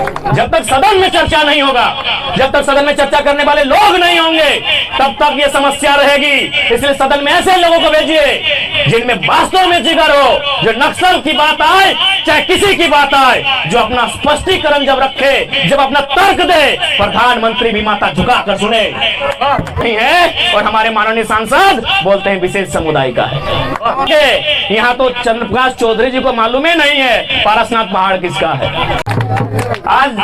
जब तक सदन में चर्चा नहीं होगा, जब तक सदन में चर्चा करने वाले लोग नहीं होंगे, तब तक ये समस्या रहेगी। इसलिए सदन में ऐसे लोगों को भेजिए जिनमें वास्तव में जिगर हो, जो नक्सल की बात आए चाहे किसी की बात आए, जो अपना स्पष्टीकरण जब रखे, जब अपना तर्क दे, प्रधानमंत्री भी माथा झुकाकर सुने। नहीं है। और हमारे माननीय सांसद बोलते हैं विशेष समुदाय का है। यहाँ तो चंद्रप्रकाश चौधरी जी को मालूम ही नहीं है पारसनाथ पहाड़ किसका है। आज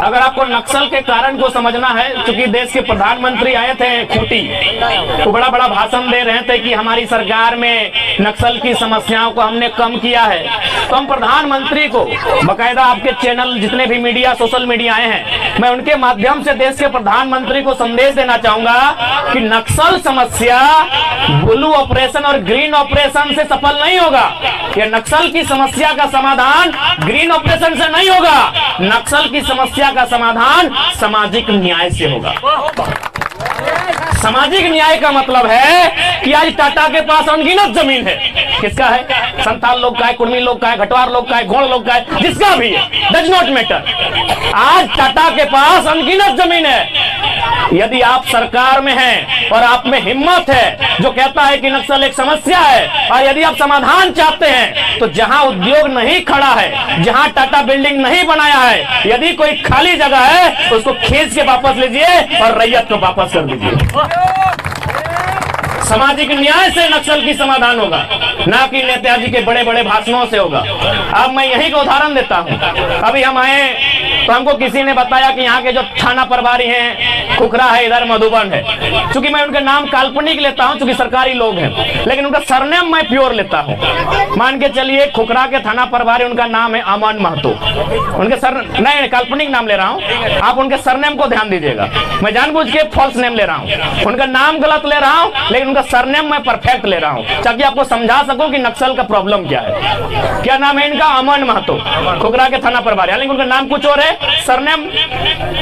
अगर आपको नक्सल के कारण को समझना है, क्योंकि देश के प्रधानमंत्री आए थे खूंटी, तो बड़ा बड़ा भाषण दे रहे थे कि हमारी सरकार में नक्सल की समस्याओं को हमने कम किया है, तो हम प्रधानमंत्री को बकायदा आपके चैनल जितने भी मीडिया सोशल मीडिया आए हैं, मैं उनके माध्यम से देश के प्रधानमंत्री को संदेश देना चाहूंगा कि नक्सल समस्या ब्लू ऑपरेशन और ग्रीन ऑपरेशन से सफल नहीं होगा। ये नक्सल की समस्या का समाधान ग्रीन ऑपरेशन से नहीं होगा। नक्सल की समस्या का समाधान सामाजिक न्याय से होगा। सामाजिक न्याय का मतलब है कि आज टाटा के पास अनगिनत जमीन है। किसका है? संथाल लोग का है, कुर्मी लोग का है, घटवार लोग का है, गोंड लोग का है, जिसका भी है, डज नॉट मैटर। आज टाटा के पास अनगिनत जमीन है। यदि आप सरकार में हैं और आप में हिम्मत है जो कहता है कि नक्सल एक समस्या है, और यदि आप समाधान चाहते हैं, तो जहां उद्योग नहीं खड़ा है, जहां टाटा बिल्डिंग नहीं बनाया है, यदि कोई खाली जगह है, उसको खींच के वापस लीजिए और रैयत को वापस कर दीजिए। सामाजिक न्याय से नक्सल की समाधान होगा, ना कि नेताजी के बड़े बड़े भाषणों से होगा। अब मैं यही का उदाहरण देता हूं। अभी हम आए तो हमको किसी ने बताया कि यहाँ के जो थाना प्रभारी हैं खुखरा है, इधर मधुबन है। चूंकि मैं उनका नाम काल्पनिक लेता हूं, चूंकि सरकारी लोग हैं, लेकिन उनका सरनेम मैं प्योर लेता हूं। मान के चलिए खुखरा के थाना प्रभारी, उनका नाम है अमन महतो। उनके नहीं, काल्पनिक नाम ले रहा हूं, आप उनके सरनेम को ध्यान दीजिएगा। मैं जानबूझ के फॉल्स नेम ले रहा हूं, उनका नाम गलत ले रहा हूं, लेकिन उनका सरनेम मैं परफेक्ट ले रहा हूं, ताकि आपको समझा सकूं कि नक्सल का प्रॉब्लम क्या है। क्या नाम है इनका? अमन महतो, खुखरा के थाना प्रभारी, लेकिन उनका नाम कुछ और है, सरनेम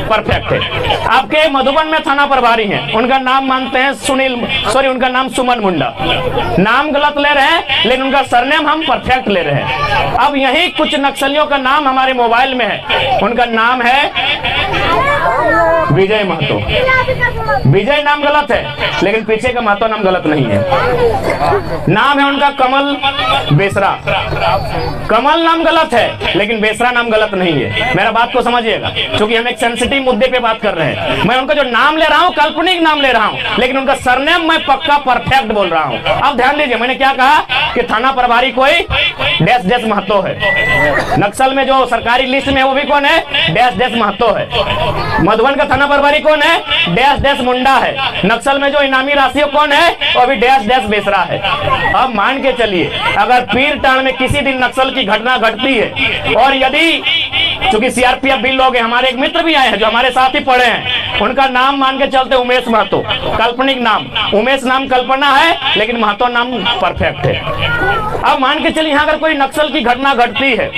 परफेक्ट है। आपके मधुबन में थाना प्रभारी हैं, उनका नाम मानते हैं उनका नाम सुमन मुंडा। नाम गलत ले रहे हैं, लेकिन उनका सरनेम हम परफेक्ट ले रहे हैं। अब यही कुछ नक्सलियों का नाम हमारे मोबाइल में है, उनका नाम है विजय महतो। विजय नाम गलत है, लेकिन पीछे का महतो नाम गलत नहीं है। नाम है उनका कमल बेसरा। कमल नाम गलत है, लेकिन बेसरा नाम गलत नहीं है। मेरा बात को समझिएगा, क्योंकि हम एक सेंसिटिव मुद्दे पे बात कर रहे हैं। मैं उनका जो नाम ले रहा हूँ काल्पनिक नाम ले रहा हूँ, लेकिन उनका सरनेम मैं पक्का परफेक्ट बोल रहा हूँ। अब ध्यान दीजिए, मैंने क्या कहा कि थाना प्रभारी कोई डैश डैश महतो है। नक्सल में जो सरकारी लिस्ट में वो भी कौन है? डैश डैश महतो है। मधुबन का थाना प्रभारी कौन है? डैश डैश मुंडा है। नक्सल में जो इनामी राशि कौन है? वो भी डैश डैश बेसरा है। अब मान के चलिए, अगर पीरटांड में किसी दिन नक्सल की घटना घटती है, और यदि चूंकि सीआरपीएफ भी लोग हैं, हमारे एक मित्र भी आए हैं जो हमारे साथ ही पढ़े हैं, उनका नाम मान के चलते उमेश महतो, काल्पनिक नाम। उमेश नाम कल्पना है, लेकिन महतो नाम परफेक्ट है। अब मान के चलिए, यहाँ अगर कोई नक्सल की घटना घटती है,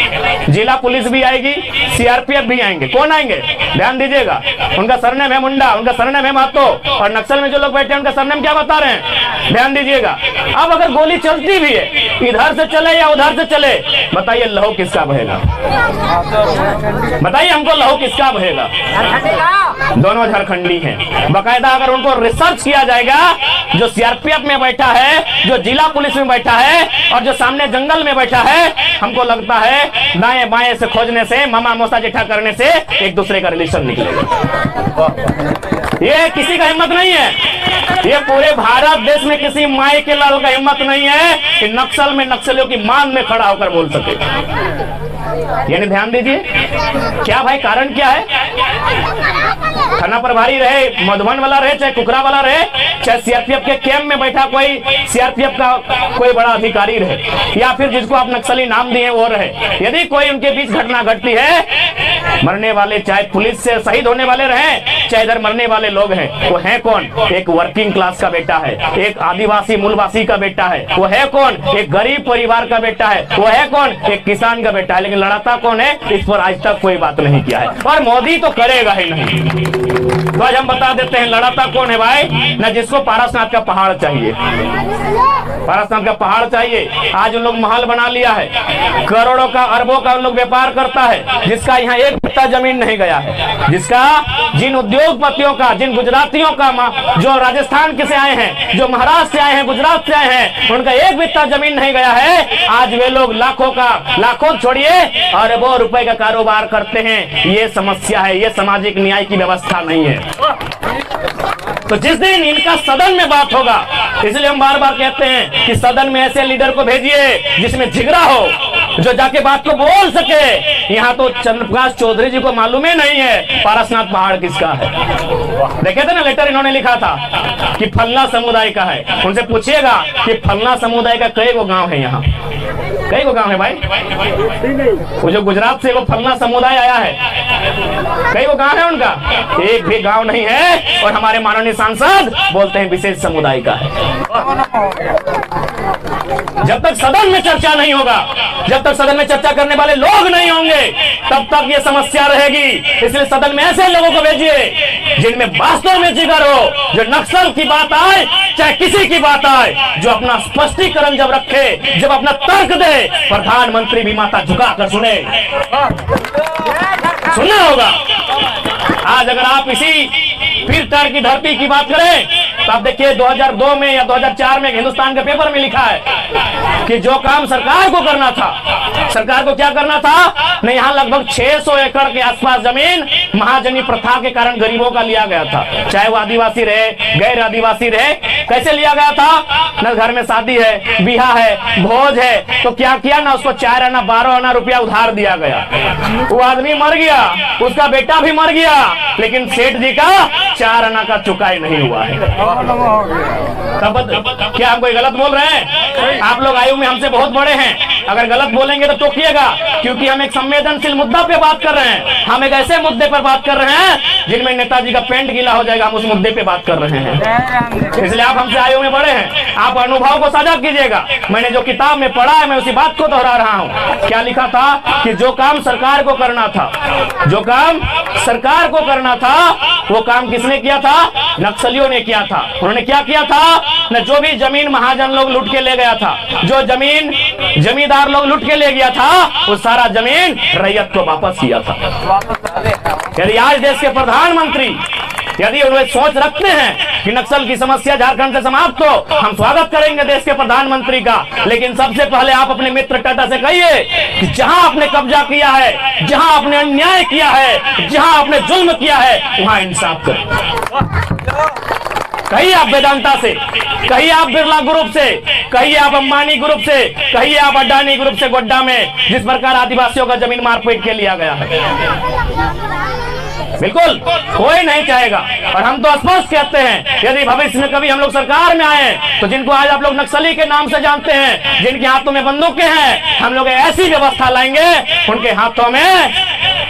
जिला पुलिस भी आएगी, सीआरपीएफ भी आएंगे। कौन आएंगे? ध्यान दीजिएगा, उनका सरनेम है मुंडा, उनका सरनेम है महतो, और नक्सल में जो लोग बैठे हैं उनका सरनेम क्या बता रहे हैं? ध्यान दीजिएगा। अब अगर गोली चलती भी है, इधर से चले या उधर से चले, बताइए लहू किसका बहेगा? बताइए हमको, लहू किसका बहेगा? दोनों झारखंडी हैं। बाकायदा अगर उनको रिसर्च किया जाएगा, जो सीआरपीएफ में बैठा है, जो जिला पुलिस में बैठा है, और जो सामने जंगल में बैठा है, हमको लगता है दाएं बाएं से खोजने से, मामा मौसा जेठा करने से एक दूसरे का रिलेशन निकलेगा। ये किसी का हिम्मत नहीं है। ये पूरे भारत देश में किसी माई के लाल का हिम्मत नहीं है कि नक्सल में नक्सलियों की मांग में खड़ा होकर बोल सके। यानी ध्यान दीजिए, क्या भाई कारण क्या है? थाना प्रभारी रहे, मधुबन वाला रहे, चाहे कुकरा वाला रहे, चाहे सीआरपीएफ के कैंप में बैठा कोई सीआरपीएफ का कोई बड़ा अधिकारी रहे, या फिर जिसको आप नक्सली नाम दिए वो रहे, यदि कोई उनके बीच घटना घटती है, मरने वाले चाहे पुलिस से शहीद होने वाले रहे, चाहे इधर मरने वाले लोग हैं, वो है कौन? एक वर्किंग क्लास का बेटा है, एक आदिवासी मूलवासी का बेटा है। वो है कौन? एक गरीब परिवार का बेटा है। वो है कौन? एक किसान का बेटा है। लेकिन लड़ाता कौन है? इस पर आज तक कोई बात नहीं किया है, और मोदी तो करेगा ही नहीं। तो आज हम बता देते हैं लड़ाता कौन है भाई, न जिसको पारसनाथ का पहाड़ चाहिए, पारसनाथ का पहाड़ चाहिए। आज उन लोग महल बना लिया है, करोड़ों का अरबों का उन लोग व्यापार करता है, जिसका यहाँ एक बित्ता जमीन नहीं गया है, जिसका जिन उद्योगपतियों का, जिन गुजरातियों का, जो राजस्थान के से आए हैं, जो महाराष्ट्र से आए हैं, गुजरात से आए हैं, उनका एक बित्ता जमीन नहीं गया है। आज वे लोग लाखों छोड़िए अरबों रुपए का कारोबार करते हैं। ये समस्या है, ये सामाजिक न्याय की व्यवस्था नहीं है। तो जिस दिन इनका सदन में बात होगा, इसलिए हम बार बार कहते हैं कि सदन में ऐसे लीडर को भेजिए जिसमें जिगरा हो, जो जाके बात को बोल सके। यहाँ तो चंद्रप्रकाश चौधरी जी को मालूम ही नहीं है पारसनाथ पहाड़ किसका है। देखे थे ना लेटर इन्होंने लिखा था कि फलना समुदाय का है। उनसे पूछिएगा कि फलना समुदाय का कई गो गांव है, यहाँ कई गो गांव है भाई। वो जो गुजरात से वो फलना समुदाय आया है, कई गो गांव है उनका, एक भी गांव नहीं है। और हमारे माननीय सांसद बोलते हैं विशेष समुदाय का है। जब तक सदन में चर्चा नहीं होगा, जब तक सदन में चर्चा करने वाले लोग नहीं होंगे, तब तक ये समस्या रहेगी। इसलिए सदन में ऐसे लोगों को भेजिए जिनमें वास्तव में जिगर हो, जो नक्सल की बात आए चाहे किसी की बात आए, जो अपना स्पष्टीकरण जब रखे, जब अपना तर्क दे, प्रधानमंत्री भी माथा झुकाकर सुने। सुनना होगा। आज अगर आप इसी फिर टर की धरती की बात करें तो आप देखिए 2002 में या 2004 में हिंदुस्तान के पेपर में लिखा है कि जो काम सरकार को करना था, सरकार को क्या करना था नहीं, यहाँ लगभग 600 एकड़ के आसपास जमीन महाजनी प्रथा के कारण गरीबों का लिया गया था, चाहे वो आदिवासी रहे, गैर आदिवासी रहे। कैसे लिया गया था न, घर में शादी है, बिहा है, भोज है, तो क्या किया ना, उसको 4 आना 12 आना रुपया उधार दिया गया। वो आदमी मर गया, उसका बेटा भी मर गया, लेकिन सेठ जी का 4 आना का चुकाई नहीं हुआ है। तब क्या हम कोई गलत बोल रहे हैं? आप लोग आयु में हमसे बहुत बड़े हैं, अगर गलत बोलेंगे तो टोकिएगा, क्योंकि हम एक संवेदनशील मुद्दा पे बात कर रहे हैं। हम एक ऐसे मुद्दे पर बात कर रहे हैं जिनमें नेताजी का पेंट गीला हो जाएगा, हम उस मुद्दे पे बात कर रहे हैं। इसलिए आप हमसे आयु में बड़े हैं, आप अनुभव को साझा कीजिएगा। मैंने जो किताब में पढ़ा है मैं उसी बात को दोहरा रहा हूँ। क्या लिखा था कि जो काम सरकार को करना था, जो काम सरकार को करना था, वो काम किसने किया था? नक्सलियों ने किया था। उन्होंने क्या किया था न, जो भी जमीन महाजन लोग लूट के ले गया था, जो जमीन जमींदार लोग लूट के ले गया था, वो सारा जमीन रैयत को वापस किया था। यदि आज देश के प्रधानमंत्री यदि वे सोच रखते हैं कि नक्सल की समस्या झारखंड से समाप्त हो, हम स्वागत करेंगे देश के प्रधानमंत्री का। लेकिन सबसे पहले आप अपने मित्र टाटा से कहिए कि जहां आपने कब्जा किया है, जहां आपने अन्याय किया है, जहां आपने जुल्म किया है, वहां इंसाफ करें। कहिए आप वेदांता से, कहिए आप बिरला ग्रुप से, कहिए आप अंबानी ग्रुप से, कहिए आप अडानी ग्रुप से गोड्डा में जिस प्रकार आदिवासियों का जमीन मारपीट के लिया गया है। बिल्कुल कोई नहीं चाहेगा। और हम तो स्पष्ट कहते हैं यदि भविष्य में कभी हम लोग सरकार में आए तो जिनको आज आप लोग नक्सली के नाम से जानते हैं, जिनके हाथों में बंदूकें हैं, हम लोग ऐसी व्यवस्था लाएंगे उनके हाथों में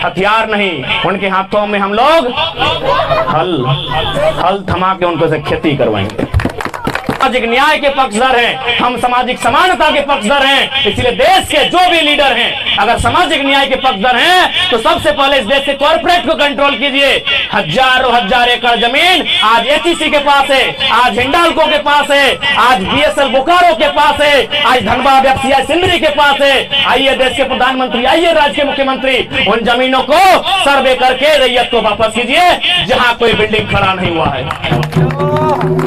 हथियार नहीं, उनके हाथों में हम लोग हल थमा के उनको से खेती करवाएंगे। सामाजिक न्याय के पक्षधर हैं, हम सामाजिक समानता के पक्षधर हैं। इसलिए देश के जो भी लीडर हैं अगर सामाजिक न्याय के पक्षधर हैं तो सबसे पहले इस देश के कॉर्पोरेट को कंट्रोल कीजिए। हजारों हजार एकड़ जमीन आज एचईसी के पास है, आज हिंडाल्को के पास है, आज बीएसएल बोकारो के पास है, आज धनबाद एफसीआई सिंदरी के पास है। आइए देश के प्रधानमंत्री, आइए राज्य के मुख्यमंत्री, उन जमीनों को सर्वे करके रैयत को वापस कीजिए जहां कोई बिल्डिंग खड़ा नहीं हुआ है।